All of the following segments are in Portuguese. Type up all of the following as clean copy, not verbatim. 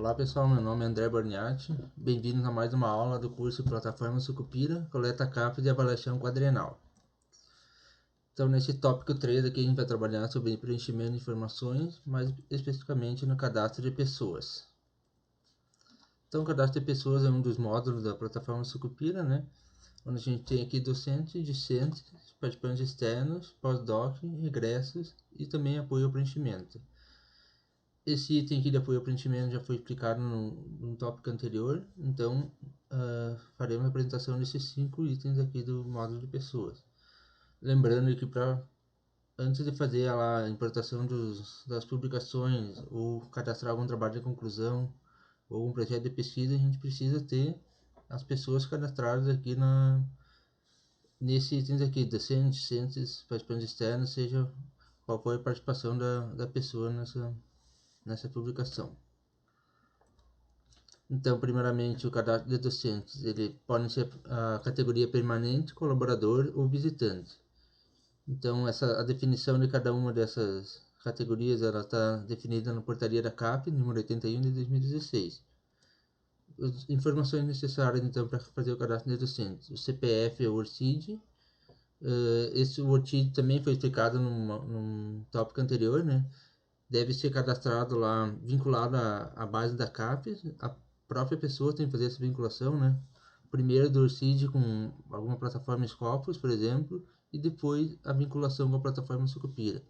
Olá pessoal, meu nome é André Borniati, bem-vindos a mais uma aula do curso Plataforma Sucupira, Coleta CAPES e Avaliação Quadrienal. Então nesse tópico 3 aqui a gente vai trabalhar sobre preenchimento de informações, mais especificamente no cadastro de pessoas. Então o cadastro de pessoas é um dos módulos da Plataforma Sucupira, né? Onde a gente tem aqui docentes, discentes, participantes externos, pós-doc, regressos e também apoio ao preenchimento. Esse item aqui de apoio ao preenchimento já foi explicado no tópico anterior, então faremos a apresentação desses 5 itens aqui do módulo de pessoas. Lembrando que antes de fazer a importação das publicações ou cadastrar algum trabalho de conclusão ou um projeto de pesquisa, a gente precisa ter as pessoas cadastradas aqui nesses itens aqui, docentes, discentes, participantes externos, seja qual for a participação da pessoa nessa publicação. Então, primeiramente, o cadastro de docentes, ele pode ser a categoria permanente, colaborador ou visitante. Então, a definição de cada uma dessas categorias, ela está definida na portaria da CAP, número 81 de 2016. As informações necessárias, então, para fazer o cadastro de docentes. O CPF é o ORCID. O ORCID também foi explicado num tópico anterior, né? Deve ser cadastrado lá, vinculado à base da CAPES. A própria pessoa tem que fazer essa vinculação, né? Primeiro do ORCID com alguma plataforma Scopus, por exemplo, e depois a vinculação com a plataforma Sucupira.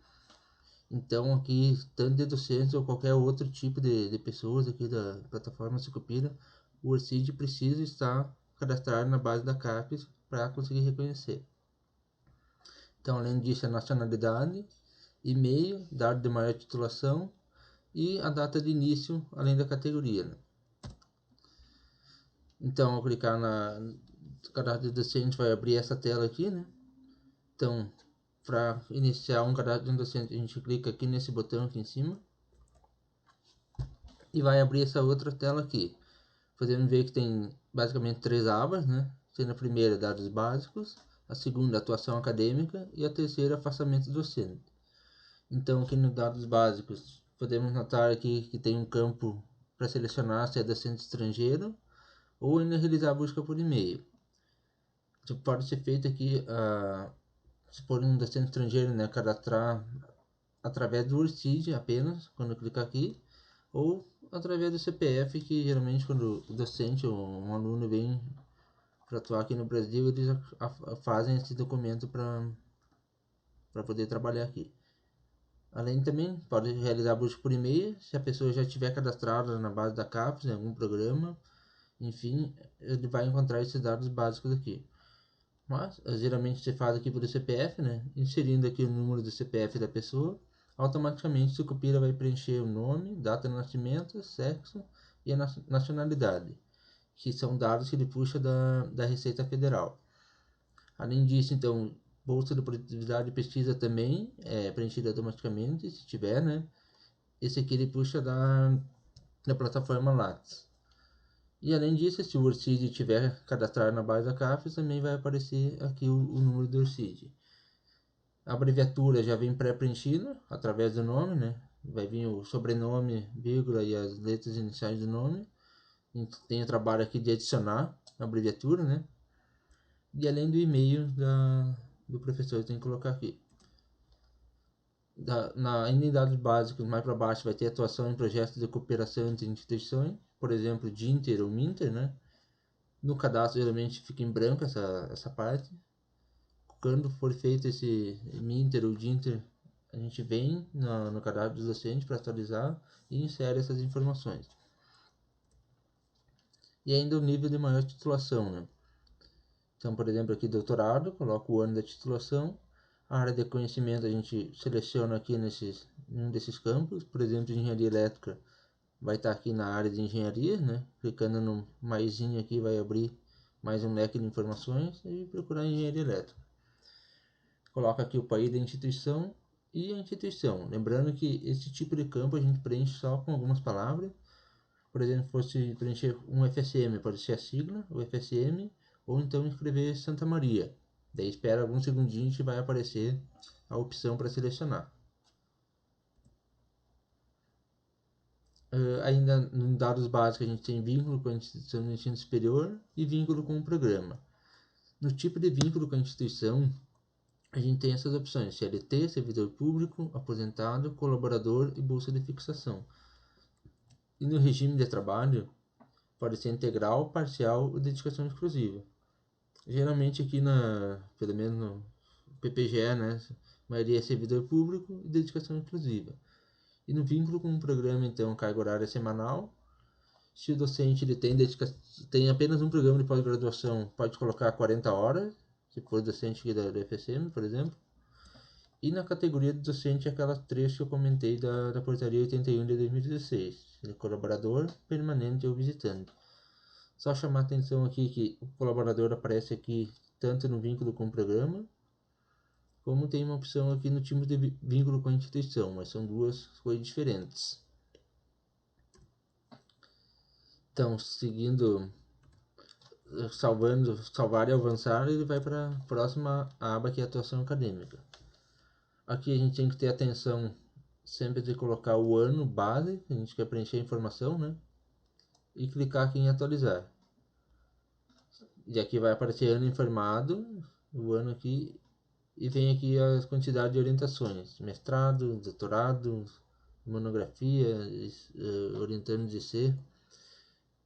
Então aqui, tanto de docentes ou qualquer outro tipo de pessoas aqui da plataforma Sucupira, o ORCID precisa estar cadastrado na base da CAPES para conseguir reconhecer. Então, além disso, a nacionalidade, e-mail, dado de maior titulação e a data de início, além da categoria, né? Então, ao clicar no cadastro de docente, vai abrir essa tela aqui, né? Então, para iniciar um cadastro de um docente, a gente clica aqui nesse botão aqui em cima e vai abrir essa outra tela aqui. Podemos ver que tem basicamente 3 abas, né? Sendo a primeira, dados básicos, a segunda, atuação acadêmica e a terceira, afastamento docente. Então, aqui nos dados básicos, podemos notar aqui que tem um campo para selecionar se é docente estrangeiro ou ainda realizar a busca por e-mail. Isso pode ser feito aqui, se for um docente estrangeiro, né, cadastrar através do ORCID apenas, quando clicar aqui, ou através do CPF, que geralmente quando o docente ou um aluno vem para atuar aqui no Brasil, eles fazem esse documento para poder trabalhar aqui. Além também, pode realizar busca por e-mail, se a pessoa já estiver cadastrada na base da CAPES, em algum programa, enfim, ele vai encontrar esses dados básicos aqui. Mas, geralmente se faz aqui pelo CPF, né? Inserindo aqui o número do CPF da pessoa, automaticamente o Sucupira vai preencher o nome, data de nascimento, sexo e a nacionalidade, que são dados que ele puxa da Receita Federal. Além disso, então, bolsa de produtividade e pesquisa também é preenchida automaticamente, se tiver, né? Esse aqui ele puxa da plataforma Lattes. E além disso, se o ORCID estiver cadastrado na base da CAPES, também vai aparecer aqui o número do ORCID. A abreviatura já vem pré-preenchida através do nome, né? Vai vir o sobrenome, vírgula e as letras iniciais do nome. A gente tem o trabalho aqui de adicionar a abreviatura, né? E além do e-mail do professor, tem que colocar aqui. Ainda em dados básicos, mais para baixo, vai ter atuação em projetos de cooperação entre instituições, por exemplo, DINTER ou MINTER, né? No cadastro, geralmente fica em branco essa parte. Quando for feito esse MINTER ou DINTER, a gente vem no cadastro dos docentes para atualizar e insere essas informações. E ainda o nível de maior titulação, né? Então, por exemplo, aqui doutorado, coloco o ano da titulação. A área de conhecimento a gente seleciona aqui em um desses campos. Por exemplo, engenharia elétrica vai estar aqui na área de engenharia, né? Clicando no maisinho aqui vai abrir mais um leque de informações e procurar engenharia elétrica. Coloca aqui o país da instituição e a instituição. Lembrando que esse tipo de campo a gente preenche só com algumas palavras. Por exemplo, fosse preencher um FSM, pode ser a sigla, o FSM, ou então escrever Santa Maria. Daí espera alguns segundinhos e vai aparecer a opção para selecionar. Ainda em dados básicos a gente tem vínculo com a instituição de ensino superior e vínculo com o programa. No tipo de vínculo com a instituição, a gente tem essas opções: CLT, servidor público, aposentado, colaborador e bolsa de fixação. E no regime de trabalho, pode ser integral, parcial ou dedicação exclusiva. Geralmente aqui pelo menos no PPGE, né, a maioria é servidor público e dedicação exclusiva. E no vínculo com o programa, então, carga horária semanal. Se o docente ele tem apenas um programa de pós-graduação, pode colocar 40 horas, se for docente aqui da FSM, por exemplo. E na categoria de docente, aquelas três que eu comentei da Portaria 81 de 2016, colaborador, permanente ou visitante. Só chamar a atenção aqui que o colaborador aparece aqui tanto no vínculo com o programa, como tem uma opção aqui no tipo de vínculo com a instituição, mas são duas coisas diferentes. Então, seguindo, salvar e avançar, ele vai para a próxima aba, que é atuação acadêmica. Aqui a gente tem que ter atenção sempre de colocar o ano base, que a gente quer preencher a informação, né? E clicar aqui em atualizar. E aqui vai aparecer ano informado, o ano aqui, e vem aqui as quantidades de orientações: mestrado, doutorado, monografia, orientando de C.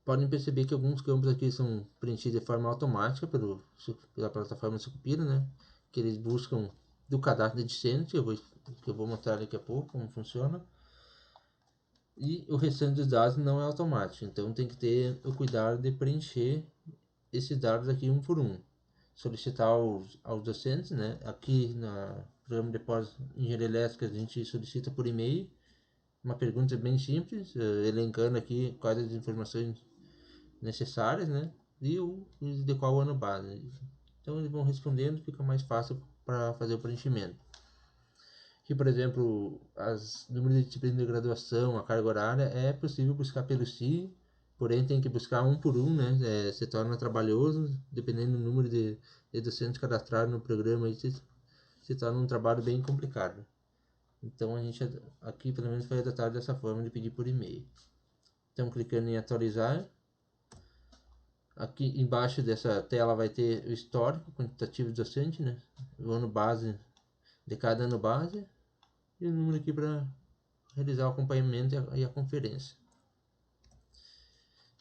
Podem perceber que alguns campos aqui são preenchidos de forma automática pela plataforma Sucupira, né? Que eles buscam do cadastro de discente, que eu vou mostrar daqui a pouco como funciona. E o restante dos dados não é automático, então tem que ter o cuidado de preencher esses dados aqui um por um. Solicitar aos docentes, né? Aqui no programa de pós-engenharia elétrica a gente solicita por e-mail uma pergunta bem simples, elencando aqui quais as informações necessárias, né? E de qual ano base. Então eles vão respondendo, fica mais fácil para fazer o preenchimento. Aqui, por exemplo, as números de disciplina de graduação, a carga horária, é possível buscar pelo SI, porém tem que buscar um por um, né? Se torna trabalhoso, dependendo do número de docentes cadastrados no programa, aí se torna um trabalho bem complicado. Então a gente aqui pelo menos foi adotado dessa forma de pedir por e-mail. Então clicando em atualizar, aqui embaixo dessa tela vai ter o histórico quantitativo do docente, né? O ano base de cada ano base e o número aqui para realizar o acompanhamento e a conferência.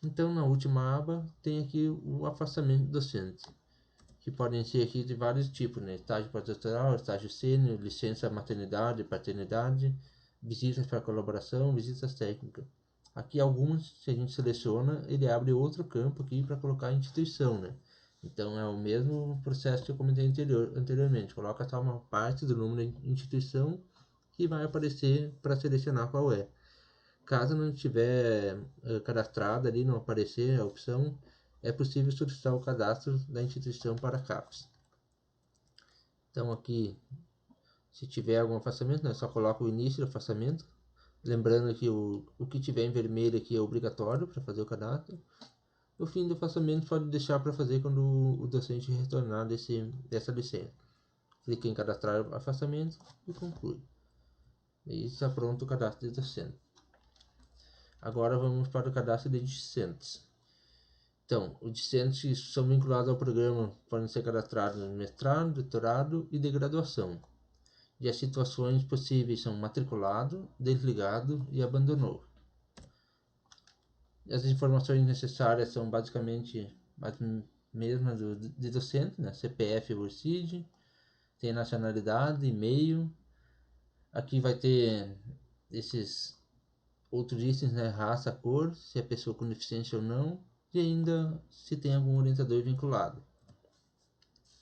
Então na última aba tem aqui o afastamento do docente, que podem ser aqui de vários tipos, né? Estágio pós-doutoral, estágio sênior, licença maternidade, paternidade, visitas para colaboração, visitas técnicas. Aqui algumas, se a gente seleciona, ele abre outro campo aqui para colocar a instituição, né? Então é o mesmo processo que eu comentei anteriormente. Coloca só uma parte do número de instituição que vai aparecer para selecionar qual é. Caso não estiver cadastrado ali, não aparecer a opção, é possível solicitar o cadastro da instituição para CAPES. Então aqui, se tiver algum afastamento, né, só coloca o início do afastamento. Lembrando que o que tiver em vermelho aqui é obrigatório para fazer o cadastro. O fim do afastamento pode deixar para fazer quando o docente retornar dessa licença. Clique em cadastrar o afastamento e conclui. E está pronto o cadastro de docente. Agora vamos para o cadastro de discentes. Então, os discentes que são vinculados ao programa podem ser cadastrados no mestrado, doutorado e de graduação. E as situações possíveis são matriculado, desligado e abandonou. As informações necessárias são basicamente as mesmas de docente, né? CPF ou CID, tem nacionalidade, e-mail. Aqui vai ter esses outros itens, né? Raça, cor, se é pessoa com deficiência ou não, e ainda se tem algum orientador vinculado.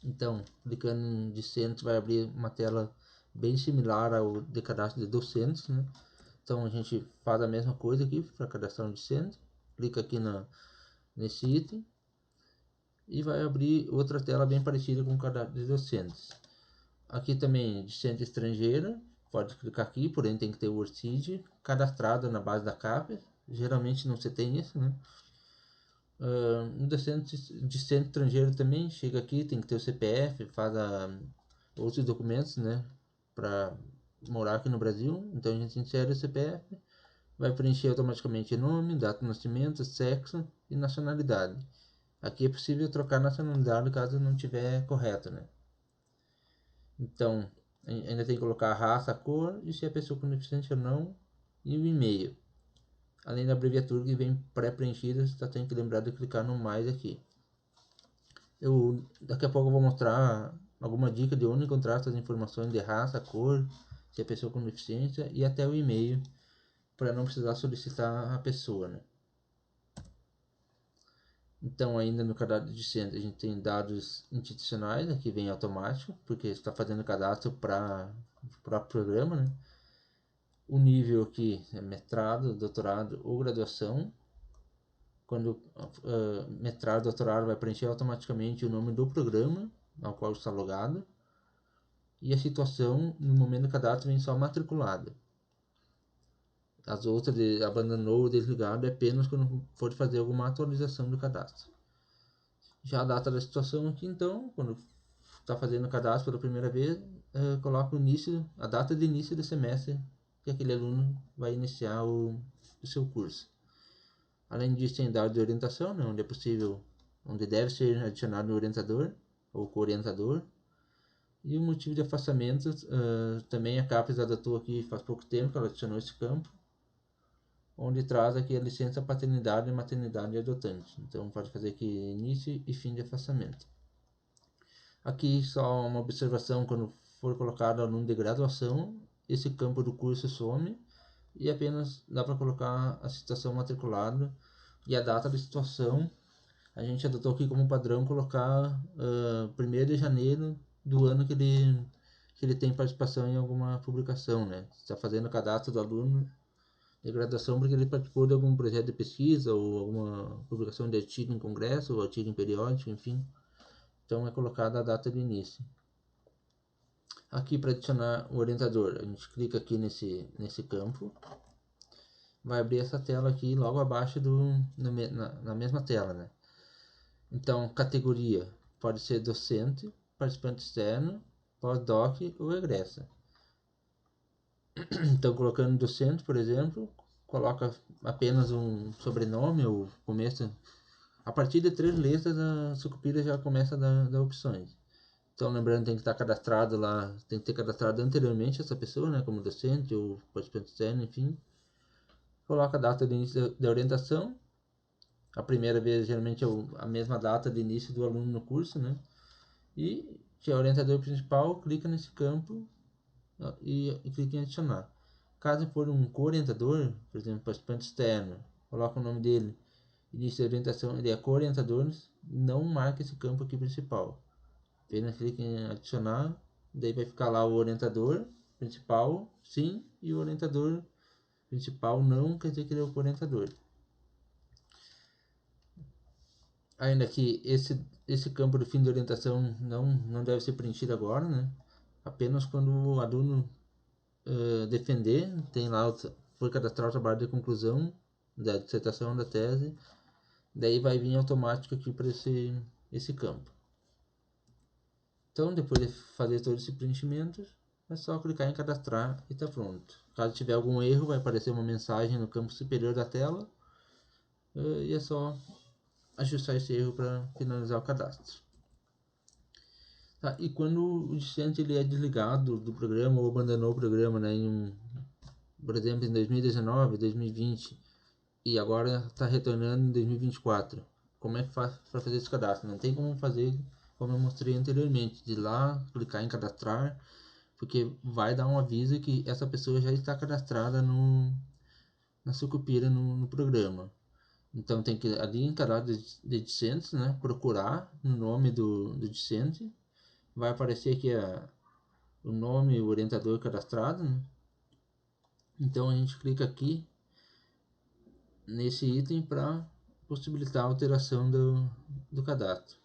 Então, clicando em discentes vai abrir uma tela bem similar ao de cadastro de docentes, né? Então a gente faz a mesma coisa aqui para cadastrar um discente, clica aqui nesse item e vai abrir outra tela bem parecida com o cadastro de docentes. Aqui também discente estrangeira, pode clicar aqui, porém tem que ter o ORCID cadastrado na base da CAPES, geralmente não se tem isso, né? No discente estrangeiro também, chega aqui, tem que ter o CPF, faz outros documentos, né, para morar aqui no Brasil. Então a gente insere o CPF, vai preencher automaticamente nome, data de nascimento, sexo e nacionalidade. Aqui é possível trocar nacionalidade caso não tiver correto, né? Então, ainda tem que colocar a raça, a cor e se é pessoa com deficiência ou não e o e-mail. Além da abreviatura que vem pré-preenchida, você tem que lembrar de clicar no mais aqui. Daqui a pouco eu vou mostrar alguma dica de onde encontrar essas informações de raça, cor, se é pessoa com deficiência e até o e-mail para não precisar solicitar a pessoa, né? Então, ainda no cadastro de centro, a gente tem dados institucionais, aqui vem automático, porque está fazendo cadastro para o programa, né? O nível aqui é mestrado, doutorado ou graduação. Quando mestrado, doutorado vai preencher automaticamente o nome do programa ao qual está logado. E a situação, no momento do cadastro, vem só matriculado. As outras, abandonou ou desligado, é apenas quando for fazer alguma atualização do cadastro. Já a data da situação aqui, então, quando está fazendo o cadastro pela primeira vez, coloca a data de início do semestre que aquele aluno vai iniciar o seu curso. Além disso, tem dados de orientação, né, onde é possível, onde deve ser adicionado o orientador ou co-orientador. E o motivo de afastamento, também a CAPES adotou aqui faz pouco tempo que ela adicionou esse campo, onde traz aqui a licença paternidade, maternidade e adotante. Então pode fazer aqui início e fim de afastamento. Aqui só uma observação: quando for colocado aluno de graduação, esse campo do curso some e apenas dá para colocar a situação matriculada e a data de situação. A gente adotou aqui como padrão colocar 1º de janeiro do ano que ele tem participação em alguma publicação, né? Está fazendo o cadastro do aluno de graduação porque ele participou de algum projeto de pesquisa ou alguma publicação de artigo em congresso ou artigo em periódico, enfim. Então é colocada a data de início. Aqui para adicionar o orientador, a gente clica aqui nesse campo. Vai abrir essa tela aqui logo abaixo na mesma tela, né? Então, categoria pode ser docente, participante externo, pós-doc ou egressa. Então, colocando docente, por exemplo, coloca apenas um sobrenome ou começa. A partir de 3 letras, a Sucupira já começa a dar opções. Então, lembrando, tem que estar cadastrado lá, tem que ter cadastrado anteriormente essa pessoa, né, como docente ou participante externo, enfim. Coloca a data de início da orientação. A primeira vez, geralmente, é a mesma data de início do aluno no curso, né? E, que é o orientador principal, clica nesse campo e clica em adicionar. Caso for um co-orientador, por exemplo, participante externo, coloca o nome dele, início de orientação, ele é co-orientador, não marca esse campo aqui principal. Apenas clica em adicionar, daí vai ficar lá o orientador principal, sim, e o orientador principal não, quer dizer que ele é o co-orientador. Ainda que esse campo do fim de orientação não deve ser preenchido agora, né? Apenas quando o aluno defender, tem lá, for cadastrar o trabalho de conclusão da dissertação, da tese, daí vai vir automático aqui para esse campo. Então, depois de fazer todo esse preenchimento, é só clicar em cadastrar e está pronto. Caso tiver algum erro, vai aparecer uma mensagem no campo superior da tela e é só ajustar esse erro para finalizar o cadastro. Tá, e quando o discente ele é desligado do programa ou abandonou o programa, né, por exemplo, em 2019, 2020 e agora está retornando em 2024, como é que faz para fazer esse cadastro? Não tem como fazer como eu mostrei anteriormente, de lá clicar em cadastrar, porque vai dar um aviso que essa pessoa já está cadastrada na Sucupira no programa. Então tem que ali em cadastro de discentes, né, procurar no nome do discente, vai aparecer aqui o nome, o orientador cadastrado, né? Então a gente clica aqui nesse item para possibilitar a alteração do cadastro.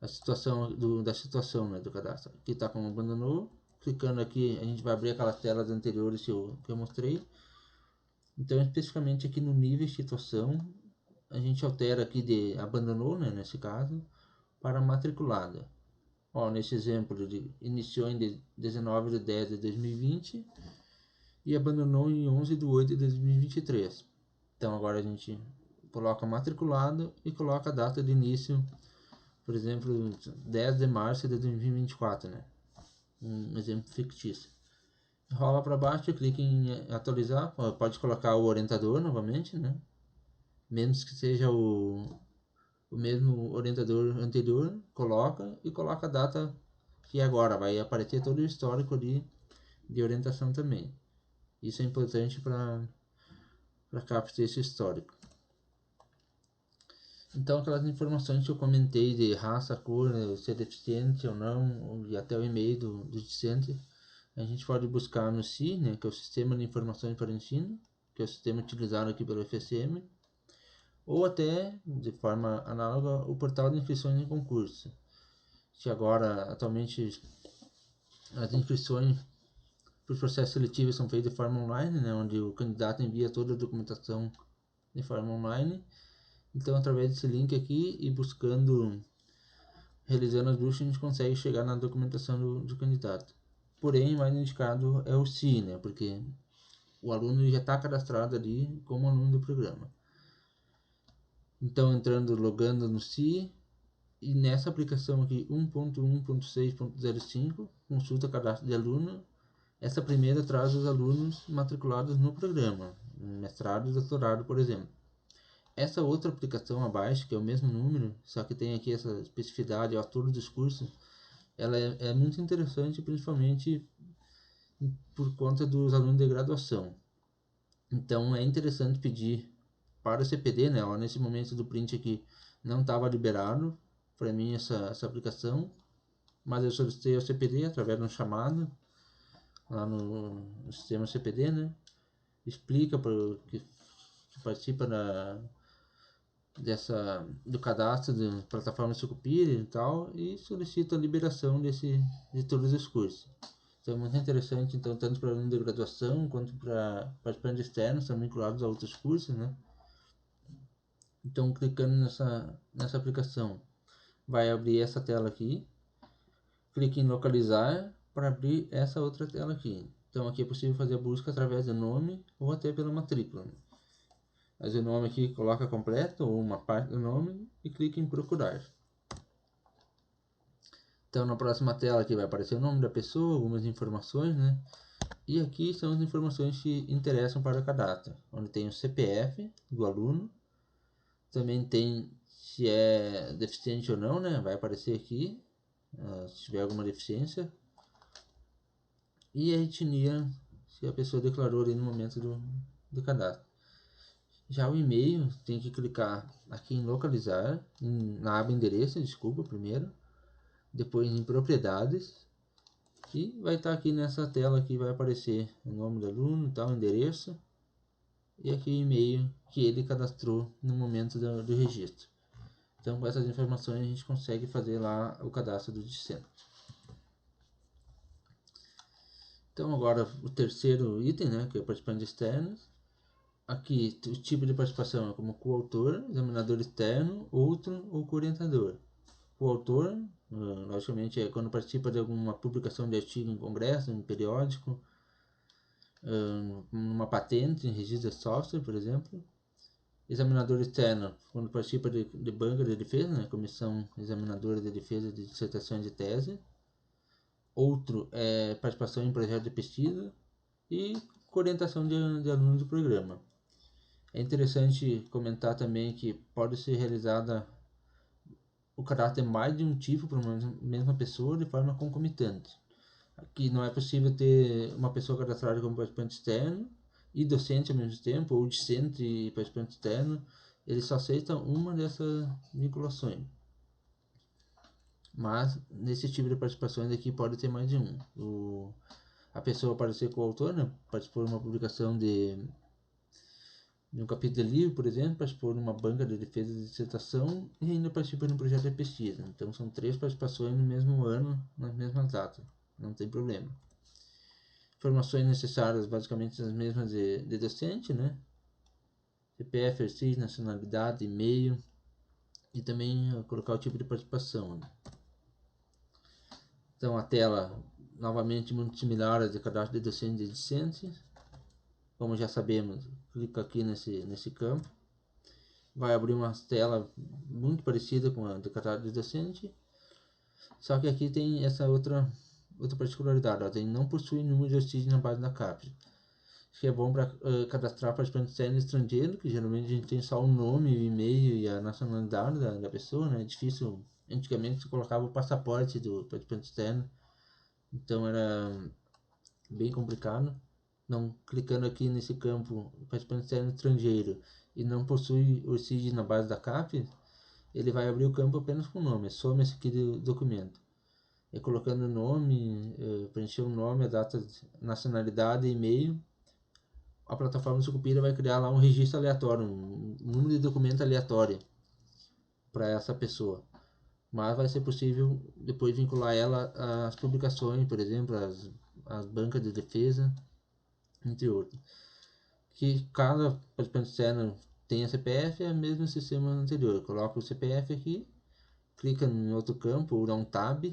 A situação da situação, né, do cadastro. Aqui está como abandonou. Clicando aqui, a gente vai abrir aquelas telas anteriores que eu mostrei. Então, especificamente aqui no nível situação, a gente altera aqui de abandonou, né, nesse caso, para matriculada. Ó, nesse exemplo, iniciou em 19 de 10 de 2020 e abandonou em 11/8/2023. Então agora a gente coloca matriculado e coloca a data de início, por exemplo, 10 de março de 2024, né? Um exemplo fictício. Rola para baixo, clica em atualizar, pode colocar o orientador novamente, né? Mesmo que seja o mesmo orientador anterior, coloca e coloca a data que agora vai aparecer todo o histórico ali de orientação também. Isso é importante para captar esse histórico. Então aquelas informações que eu comentei de raça, cor, se é deficiente ou não, e até o e-mail do discente, a gente pode buscar no SI, né, que é o Sistema de Informações para o Ensino, que é o sistema utilizado aqui pelo FSM, ou até, de forma análoga, o portal de inscrições em concurso, que agora, atualmente, as inscrições para os processos seletivos são feitas de forma online, né, onde o candidato envia toda a documentação de forma online. Então, através desse link aqui e buscando, realizando as buscas, a gente consegue chegar na documentação do candidato. Porém, mais indicado é o SI, né, porque o aluno já está cadastrado ali como aluno do programa. Então, logando no SI, e nessa aplicação aqui 1.1.6.05, consulta cadastro de aluno, essa primeira traz os alunos matriculados no programa, mestrado e doutorado, por exemplo. Essa outra aplicação abaixo, que é o mesmo número, só que tem aqui essa especificidade ao todo dos cursos, ela é muito interessante, principalmente por conta dos alunos de graduação. Então é interessante pedir para o CPD, né? Ó, nesse momento do print aqui não estava liberado para mim essa aplicação, mas eu solicitei ao CPD através de um chamado lá no sistema CPD, né? Explica para que participa do cadastro da plataforma Sucupira e tal, e solicita a liberação de todos os cursos. Então é muito interessante, então, tanto para aluno de graduação quanto para participantes externos, são vinculados a outros cursos, né? Então, clicando nessa aplicação, vai abrir essa tela aqui, clique em localizar para abrir essa outra tela aqui. Então, aqui é possível fazer a busca através do nome ou até pela matrícula. Mas o nome aqui coloca completo ou uma parte do nome e clique em procurar. Então na próxima tela aqui vai aparecer o nome da pessoa, algumas informações, né? E aqui são as informações que interessam para o cadastro, onde tem o CPF do aluno, também tem se é deficiente ou não, né? Vai aparecer aqui, se tiver alguma deficiência, e a etnia, se a pessoa declarou ali no momento do cadastro. Já o e-mail, tem que clicar aqui em localizar, na aba endereço, desculpa, primeiro, depois em propriedades, e vai estar aqui nessa tela aqui, vai aparecer o nome do aluno, tal, endereço, e aqui o e-mail que ele cadastrou no momento do registro. Então com essas informações a gente consegue fazer lá o cadastro do discente. Então agora o terceiro item, né, que é o participante externo. Aqui o tipo de participação é como coautor, examinador externo, outro ou co-orientador. Coautor, logicamente, é quando participa de alguma publicação de artigo em congresso, em periódico, uma patente, em registro de software, por exemplo. Examinador externo, quando participa de banca de defesa, né, comissão examinadora de defesa de dissertação de tese. Outro é participação em projeto de pesquisa e orientação de alunos do programa. É interessante comentar também que pode ser realizada o cadastro de mais de um tipo para uma mesma pessoa de forma concomitante. Aqui não é possível ter uma pessoa cadastrada como participante externo e docente ao mesmo tempo, ou discente e participante externo. Eles só aceitam uma dessas vinculações. Mas nesse tipo de participações aqui pode ter mais de um. A pessoa pode ser coautor, né? Participou de uma publicação de um capítulo de livro, por exemplo, participou de uma banca de defesa de dissertação e ainda participa de um projeto de pesquisa. Então são 3 participações no mesmo ano, nas mesmas datas. Não tem problema. Informações necessárias, basicamente as mesmas de docente, né? CPF, RCIS, nacionalidade, e-mail e também colocar o tipo de participação. Né? Então a tela, novamente, muito similar à de cadastro de docente e discente. como já sabemos, clica aqui nesse campo, vai abrir uma tela muito parecida com a do catálogo docente, só que aqui tem essa outra particularidade, ó, tem não possui número de hostígeis na base da CAPES, que é bom para cadastrar participante externo e estrangeiro, que geralmente a gente tem só o nome, o e-mail e a nacionalidade da pessoa, né? É difícil, antigamente se colocava o passaporte do participante externo, então era bem complicado. Não clicando aqui nesse campo participante externo estrangeiro e não possui o CID na base da CAP, ele vai abrir o campo apenas com o nome, some-se aqui do documento. E colocando o nome, preencher o nome, a data, nacionalidade e e-mail, a plataforma Sucupira vai criar lá um registro aleatório, um número de documento aleatório para essa pessoa. Mas vai ser possível depois vincular ela às publicações, por exemplo, às bancas de defesa, entre outros. Que cada participante externo tenha CPF, é o mesmo sistema anterior. Coloca o CPF aqui, clica em outro campo, ou dá um tab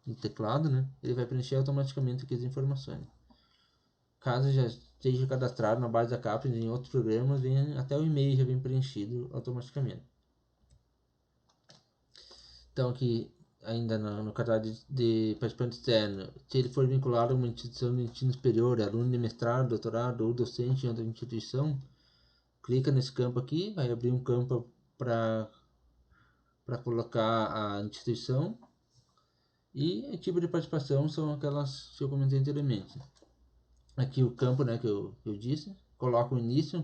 no teclado, né? Ele vai preencher automaticamente aqui as informações. Caso já esteja cadastrado na base da CAPES em outros programas, até o e-mail já vem preenchido automaticamente. Então aqui, ainda no cadastro de participante externo, se ele for vinculado a uma instituição de ensino superior, aluno de mestrado, doutorado ou docente em outra instituição, clica nesse campo aqui, vai abrir um campo para colocar a instituição e o tipo de participação são aquelas que eu comentei anteriormente. Aqui o campo, né, que eu disse, coloca o início,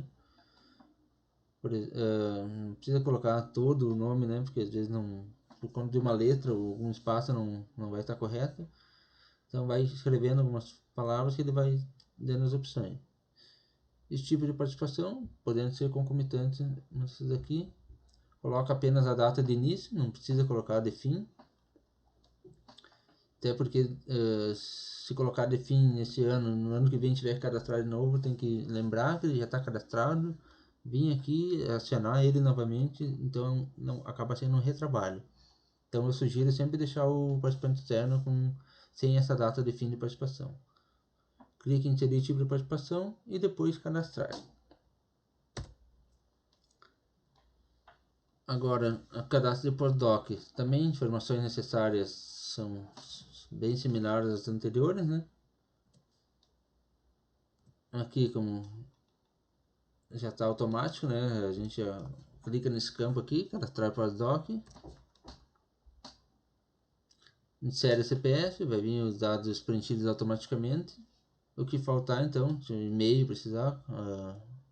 não precisa colocar todo o nome, né, porque às vezes não, por conta de uma letra ou algum espaço não vai estar correto. Então vai escrevendo algumas palavras que ele vai dando as opções. Esse tipo de participação, podendo ser concomitante nessas aqui, coloca apenas a data de início, não precisa colocar a de fim. Até porque se colocar de fim nesse ano, no ano que vem tiver que cadastrar de novo, tem que lembrar que ele já está cadastrado, vir aqui, acionar ele novamente, então não acaba sendo um retrabalho. Então eu sugiro sempre deixar o participante externo sem essa data de fim de participação. Clique em inserir tipo de participação e depois cadastrar. Agora, a cadastro de postdoc. Também informações necessárias são bem similares às anteriores, né? Aqui, como já está automático, né? A gente já clica nesse campo aqui, cadastrar postdoc. Insere CPF, vai vir os dados preenchidos automaticamente. O que faltar, então, se o e-mail precisar,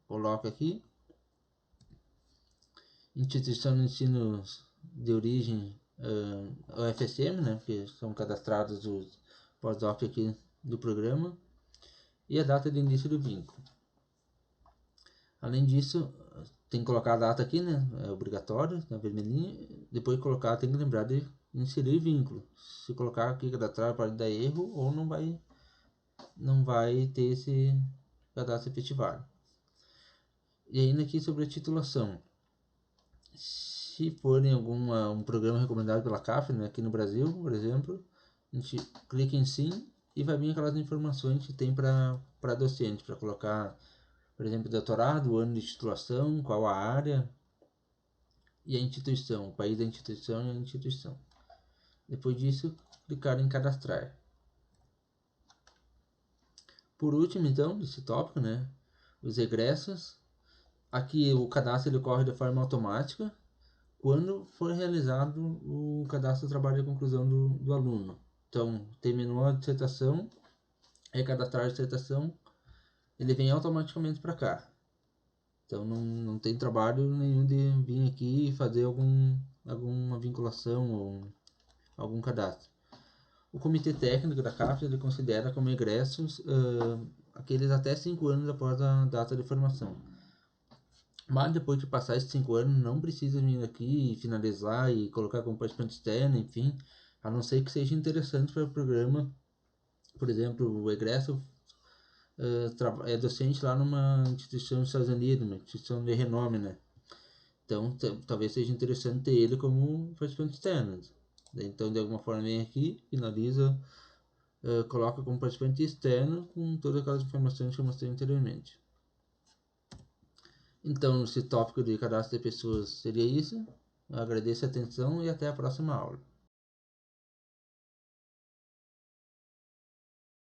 coloca aqui. Instituição de ensino de origem, UFSM, né? Porque são cadastrados os postdoc aqui do programa. E a data de início do vínculo. Além disso, tem que colocar a data aqui, né? É obrigatório, na vermelhinha. Depois de colocar, tem que lembrar de inserir vínculo. Se colocar aqui cadastrar pode dar erro ou não vai ter esse cadastro efetivado. E ainda aqui sobre a titulação. Se for em um programa recomendado pela CAF, né, aqui no Brasil, por exemplo, a gente clica em sim e vai vir aquelas informações que tem para docente, para colocar, por exemplo, doutorado, o ano de titulação, qual a área e a instituição, o país da instituição e a instituição. Depois disso, clicar em cadastrar. Por último, então, desse tópico, né, os egressos. Aqui o cadastro ele ocorre de forma automática quando for realizado o cadastro do trabalho de conclusão do aluno. Então, terminou a dissertação, recadastrar a dissertação, ele vem automaticamente para cá. Então, não tem trabalho nenhum de vir aqui e fazer alguma vinculação ou algum cadastro. O comitê técnico da CAPES ele considera como egressos aqueles até 5 anos após a data de formação. Mas depois de passar esses 5 anos, não precisa vir aqui e finalizar e colocar como participante externo, enfim, a não ser que seja interessante para o programa. Por exemplo, o egresso é docente lá numa instituição dos Estados Unidos, uma instituição de renome, né? Então, talvez seja interessante ter ele como participante externo. Então, de alguma forma, vem aqui, finaliza, coloca como participante externo com todas aquelas informações que eu mostrei anteriormente. Então, esse tópico de cadastro de pessoas seria isso. Eu agradeço a atenção e até a próxima aula.